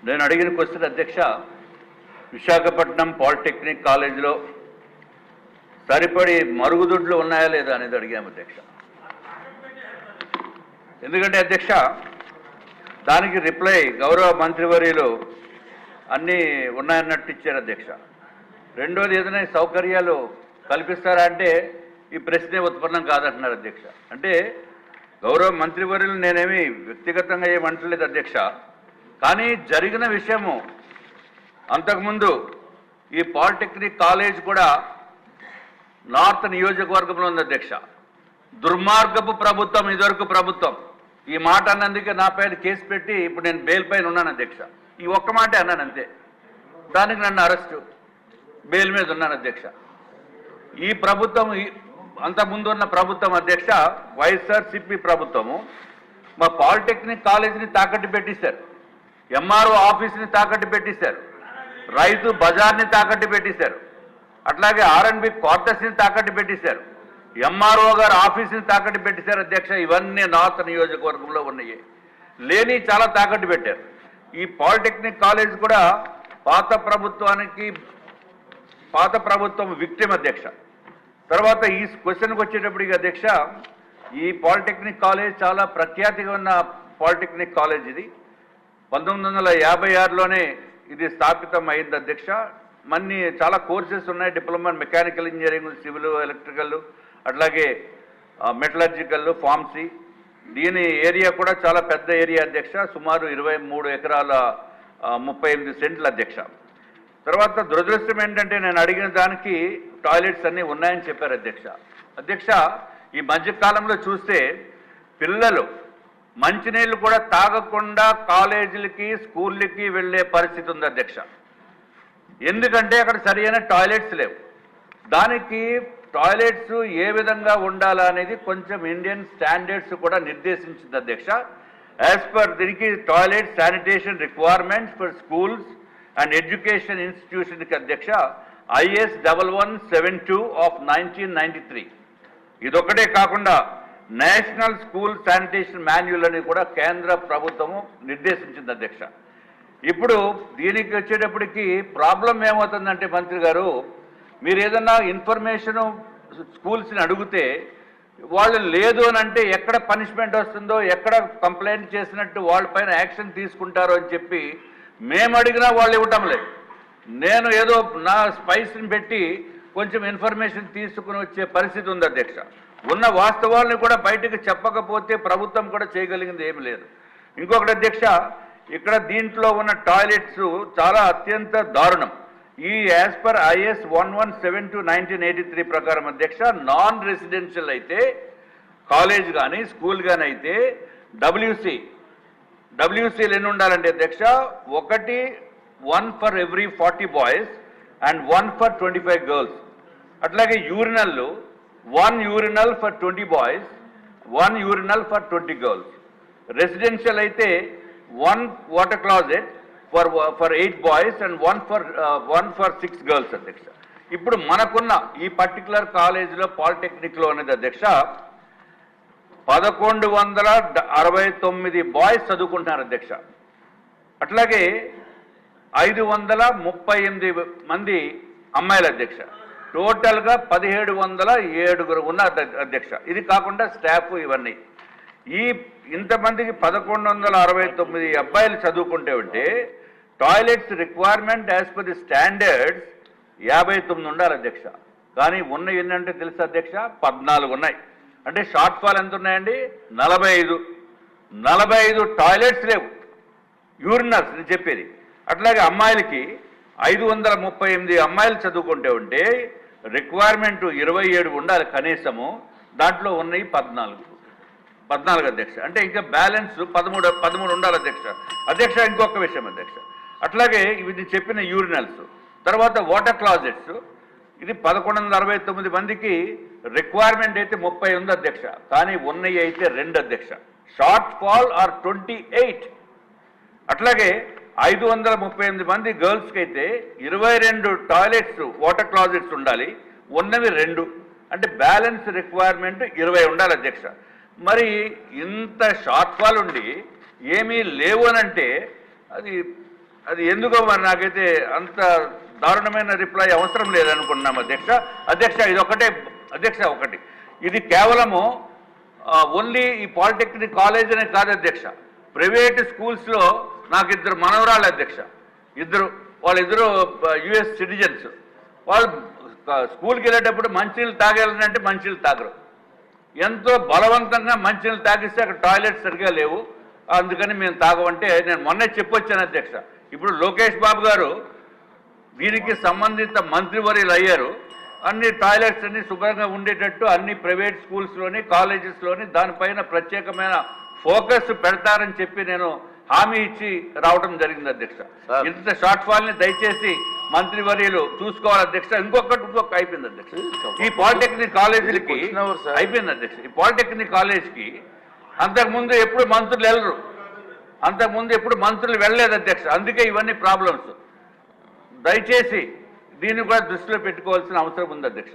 నేను అడిగిన క్వశ్చన్ అధ్యక్ష, విశాఖపట్నం పాలిటెక్నిక్ కాలేజీలో సరిపడి మరుగుదొడ్లు ఉన్నాయా లేదా అనేది అడిగాము అధ్యక్ష. ఎందుకంటే అధ్యక్ష, దానికి రిప్లై గౌరవ మంత్రివర్యులు అన్నీ ఉన్నాయన్నట్టు ఇచ్చారు అధ్యక్ష. రెండోది, ఏదైనా సౌకర్యాలు కల్పిస్తారా అంటే ఈ ప్రశ్నే ఉత్పన్నం కాదంటున్నారు అధ్యక్ష. అంటే గౌరవ మంత్రివర్యులు నేనేమి వ్యక్తిగతంగా ఏమంటలేదు అధ్యక్ష, కానీ జరిగిన విషయము అంతకుముందు ఈ పాలిటెక్నిక్ కాలేజ్ కూడా నార్త్ నియోజకవర్గంలో ఉంది అధ్యక్ష. దుర్మార్గపు ప్రభుత్వం ఇదివరకు ప్రభుత్వం. ఈ మాట అన్నందుకే నా పైన కేసు పెట్టి ఇప్పుడు నేను బెయిల్ పైన ఉన్నాను అధ్యక్ష. ఈ ఒక్క మాటే అన్నాను అంతే, దానికి నన్ను అరెస్టు, బెయిల్ మీద ఉన్నాను అధ్యక్ష. ఈ ప్రభుత్వం అంతకుముందు ఉన్న ప్రభుత్వం అధ్యక్ష, వైఎస్ఆర్సీపీ ప్రభుత్వము మా పాలిటెక్నిక్ కాలేజీని తాకట్టు పెట్టేశారు, ఎంఆర్ఓ ఆఫీస్ని తాకట్టు పెట్టేశారు, రైతు బజార్ని తాకట్టు పెట్టేశారు, అట్లాగే ఆర్ఎండ్బి క్వార్టర్స్ని తాకట్టు పెట్టేశారు, ఎంఆర్ఓ గారు ఆఫీస్ని తాకట్టు పెట్టేశారు అధ్యక్ష. ఇవన్నీ నార్త్ నియోజకవర్గంలో ఉన్నాయి. లేని చాలా తాకట్టు పెట్టారు. ఈ పాలిటెక్నిక్ కాలేజ్ కూడా పాత ప్రభుత్వం విక్టిమ్ అధ్యక్ష. తర్వాత ఈ క్వశ్చన్కి వచ్చేటప్పటికి అధ్యక్ష, ఈ పాలిటెక్నిక్ కాలేజ్ చాలా ప్రఖ్యాతిగా ఉన్న పాలిటెక్నిక్ కాలేజ్. ఇది 1956లోనే ఇది స్థాపితం అయింది అధ్యక్ష. మన్ని చాలా కోర్సెస్ ఉన్నాయి, diploma mechanical engineering, civil, electrical, అట్లాగే మెటలర్జికల్, ఫార్మసీ. దీని ఏరియా కూడా చాలా పెద్ద ఏరియా అధ్యక్ష, సుమారు 23 ఎకరాల 38 సెంట్లు అధ్యక్ష. తర్వాత దురదృష్టం ఏంటంటే నేను అడిగిన దానికి టాయిలెట్స్ అన్నీ ఉన్నాయని చెప్పారు అధ్యక్ష. అధ్యక్ష, ఈ మధ్యకాలంలో చూస్తే పిల్లలు మంచినీళ్ళు కూడా తాగకుండా కాలేజీలకి స్కూళ్ళకి వెళ్ళే పరిస్థితి ఉంది అధ్యక్ష. ఎందుకంటే అక్కడ సరైన టాయిలెట్స్ లేవు. దానికి టాయిలెట్స్ ఏ విధంగా ఉండాలా అనేది కొంచెం ఇండియన్ స్టాండర్డ్స్ కూడా నిర్దేశించింది అధ్యక్ష. యాజ్ పర్ దీనికి toilet sanitation requirements for schools and education ఇన్స్టిట్యూషన్కి అధ్యక్ష IS 1172 ఆఫ్ 1993. ఇదొక్కటే కాకుండా నేషనల్ స్కూల్ శానిటేషన్ మాన్యువల్ అని కూడా కేంద్ర ప్రభుత్వము నిర్దేశించింది అధ్యక్ష. ఇప్పుడు దీనికి వచ్చేటప్పటికి ప్రాబ్లం ఏమవుతుందంటే మంత్రి గారు, మీరు ఏదన్నా ఇన్ఫర్మేషను స్కూల్స్ని అడిగితే వాళ్ళు లేదు అని అంటే ఎక్కడ పనిష్మెంట్ వస్తుందో, ఎక్కడ కంప్లైంట్ చేసినట్టు వాళ్ళపైన యాక్షన్ తీసుకుంటారో అని చెప్పి మేము అడిగినా వాళ్ళు ఇవ్వటం లేదు. నేను ఏదో నా స్పైస్ని పెట్టి కొంచెం ఇన్ఫర్మేషన్ తీసుకుని వచ్చే పరిస్థితి ఉంది అధ్యక్ష. ఉన్న వాస్తవాలను కూడా బయటకు చెప్పకపోతే ప్రభుత్వం కూడా చేయగలిగింది ఏమి లేదు. ఇంకొకటి అధ్యక్ష, ఇక్కడ దీంట్లో ఉన్న టాయిలెట్స్ చాలా అత్యంత దారుణం. ఈ యాజ్ పర్ IS 1172 1983 ప్రకారం అధ్యక్ష, నాన్ రెసిడెన్షియల్ అయితే కాలేజ్ కానీ స్కూల్ కానీ అయితే WCలు ఎన్ని ఉండాలంటే అధ్యక్ష, 1 for every 40 boys and 1 for 25 girls. అట్లాగే urinal 1 urinal for 20 boys, 1 urinal for 20 girls. Residential అయితే 1 water closet for 8 boys and 1 for 6 girls అధ్యక్ష. ఇప్పుడు మనకున్న ఈ పర్టికులర్ కాలేజీలో పాలిటెక్నిక్లో అనేది అధ్యక్ష 1169 బాయ్స్ చదువుకుంటున్నారు అధ్యక్ష. అట్లాగే 538 మంది అమ్మాయిలు అధ్యక్ష. టోటల్గా 1707 ఉన్నారు అధ్యక్ష. ఇది కాకుండా స్టాఫ్ ఇవన్నీ. ఇంతమందికి 1169 అబ్బాయిలు చదువుకుంటే ఉంటే toilets requirement as per the standards 59 ఉండాలి అధ్యక్ష. కానీ ఉన్నవి ఏంటంటే తెలుసు అధ్యక్ష, 14 ఉన్నాయి. అంటే షార్ట్ ఫాల్ ఎంత ఉన్నాయండి? 45 టాయిలెట్స్ లేవు, యూరినల్స్ నేను చెప్పేది. అట్లాగే అమ్మాయిలకి 538 అమ్మాయిలు చదువుకుంటే ఉంటే రిక్వైర్మెంట్ 27 ఉండాలి కనీసము, దాంట్లో ఉన్నాయి 14 అధ్యక్ష. అంటే ఇంకా బ్యాలెన్స్ 13 ఉండాలి అధ్యక్ష. అధ్యక్ష, ఇంకొక విషయం అధ్యక్ష, అట్లాగే ఇవి చెప్పిన యూరినల్స్, తర్వాత వాటర్ క్లాజెట్స్, ఇది 1169 మందికి రిక్వైర్మెంట్ అయితే 30 ఉంది అధ్యక్ష. కానీ ఉన్నాయి అయితే 2 అధ్యక్ష. షార్ట్ ఫాల్ ఆర్ 28. అట్లాగే 538 మంది గర్ల్స్కి అయితే 22 టాయిలెట్స్ వాటర్ క్లాజెట్స్ ఉండాలి, ఉన్నవి 2. అంటే బ్యాలెన్స్ రిక్వైర్మెంట్ 20 ఉండాలి అధ్యక్ష. మరి ఇంత షార్ట్ ఫాల్ ఉండి ఏమీ లేవు అని అంటే అది అది ఎందుకో మరి నాకైతే అంత దారుణమైన రిప్లై అవసరం లేదనుకున్నాం అధ్యక్ష. అధ్యక్ష ఇది ఒకటే అధ్యక్ష, ఒకటి ఇది కేవలము ఓన్లీ ఈ పాలిటెక్నిక్ కాలేజ్ అనే కాదు అధ్యక్ష. ప్రైవేట్ స్కూల్స్లో నాకు ఇద్దరు మనవరాళ్ళు అధ్యక్ష, వాళ్ళిద్దరు యుఎస్ సిటిజన్స్. వాళ్ళు స్కూల్కి వెళ్ళేటప్పుడు మంచినీళ్ళు తాగేయాలంటే మంచినీళ్ళు తాగరు, ఎంతో బలవంతంగా మంచినీళ్ళు తాగిస్తే అక్కడ టాయిలెట్స్ సరిగా లేవు, అందుకని మేము తాగమంటే నేను మొన్నే చెప్పొచ్చాను అధ్యక్ష. ఇప్పుడు లోకేష్ బాబు గారు దీనికి సంబంధిత మంత్రివర్యులు అయ్యారు, అన్ని టాయిలెట్స్ అన్ని శుభ్రంగా ఉండేటట్టు అన్ని ప్రైవేట్ స్కూల్స్లోని కాలేజెస్లోని దానిపైన ప్రత్యేకమైన ఫోకస్ పెడతారని చెప్పి నేను హామీ ఇచ్చి రావడం జరిగింది అధ్యక్ష. ఇంత షార్ట్ ఫాల్ని దయచేసి మంత్రివర్యులు చూసుకోవాలి అధ్యక్ష. ఇంకొక అయిపోయింది అధ్యక్ష, ఈ పాలిటెక్నిక్ కాలేజీలకి అయిపోయింది అధ్యక్ష. ఈ పాలిటెక్నిక్ కాలేజ్కి అంతకుముందు ఎప్పుడు మంత్రులు వెళ్ళరు, అంతకుముందు ఎప్పుడు మంత్రులు వెళ్ళలేదు అధ్యక్ష. అందుకే ఇవన్నీ ప్రాబ్లమ్స్. దయచేసి దీన్ని కూడా దృష్టిలో పెట్టుకోవాల్సిన అవసరం ఉంది అధ్యక్ష.